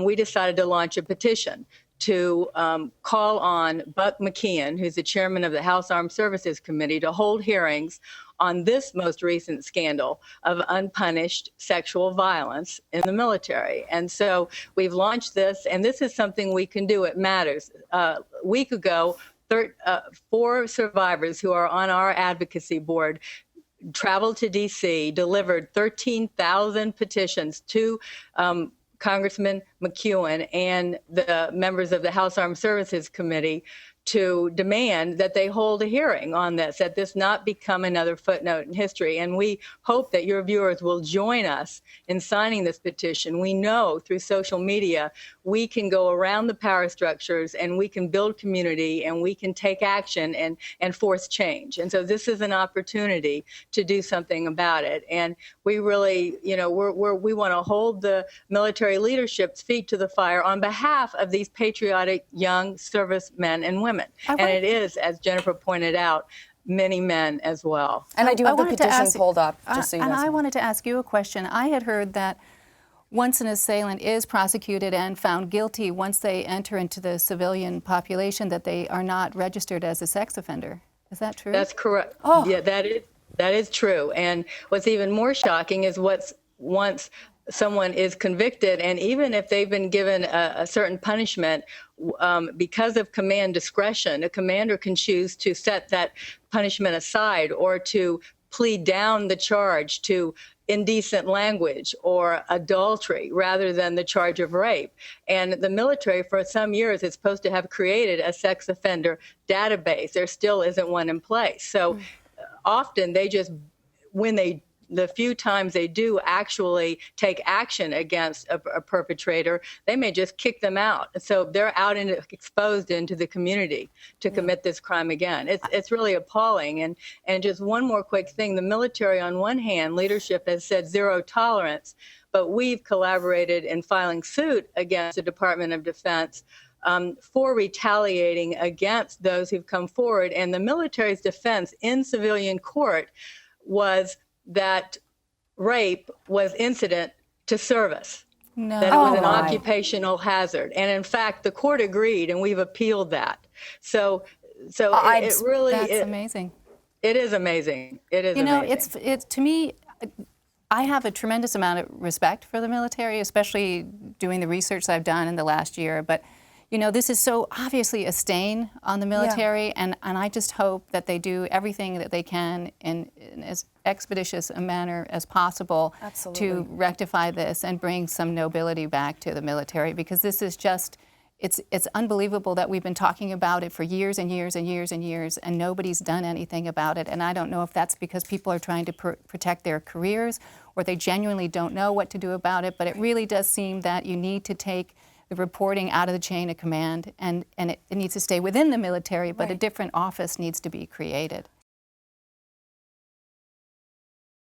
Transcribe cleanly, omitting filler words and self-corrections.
we decided to launch a petition to call on Buck McKeon, who's the chairman of the House Armed Services Committee, to hold hearings on this most recent scandal of unpunished sexual violence in the military. And so we've launched this, and this is something we can do. It matters. A week ago, 4 survivors who are on our advocacy board traveled to D.C., delivered 13,000 petitions to Congressman McEwen and the members of the House Armed Services Committee to demand that they hold a hearing on this, that this not become another footnote in history. And we hope that your viewers will join us in signing this petition. We know through social media, we can go around the power structures and we can build community and we can take action and force change. And so this is an opportunity to do something about it. And we really, we want to hold the military leadership's feet to the fire on behalf of these patriotic young servicemen and women. And it is, as Jennifer pointed out, many men as well. And I do have the petition pulled up, just so you know. And I wanted to ask you a question. I had heard that once an assailant is prosecuted and found guilty, once they enter into the civilian population, that they are not registered as a sex offender. Is that true? That's correct. Oh. Yeah, that is true. And what's even more shocking is once someone is convicted, and even if they've been given a certain punishment, because of command discretion, a commander can choose to set that punishment aside or to plead down the charge to indecent language or adultery rather than the charge of rape. And the military, for some years, is supposed to have created a sex offender database. There still isn't one in place. So often they just, the few times they do actually take action against a perpetrator, they may just kick them out. So they're out and exposed into the community to commit this crime again. It's really appalling. And just one more quick thing, the military, on one hand, leadership has said zero tolerance, but we've collaborated in filing suit against the Department of Defense for retaliating against those who've come forward. And the military's defense in civilian court was that rape was incident to service, that it was an occupational hazard. And in fact, the court agreed, and we've appealed that. So it really that's amazing. It is amazing. It is amazing. It's to me, I have a tremendous amount of respect for the military, especially doing the research that I've done in the last year. But this is so obviously a stain on the military, and I just hope that they do everything that they can in as expeditious a manner as possible to rectify this and bring some nobility back to the military, because this is just, it's unbelievable that we've been talking about it for years and years and years and years, and nobody's done anything about it. And I don't know if that's because people are trying to protect their careers, or they genuinely don't know what to do about it, but it really does seem that you need to take the reporting out of the chain of command, and it needs to stay within the military, but a different office needs to be created.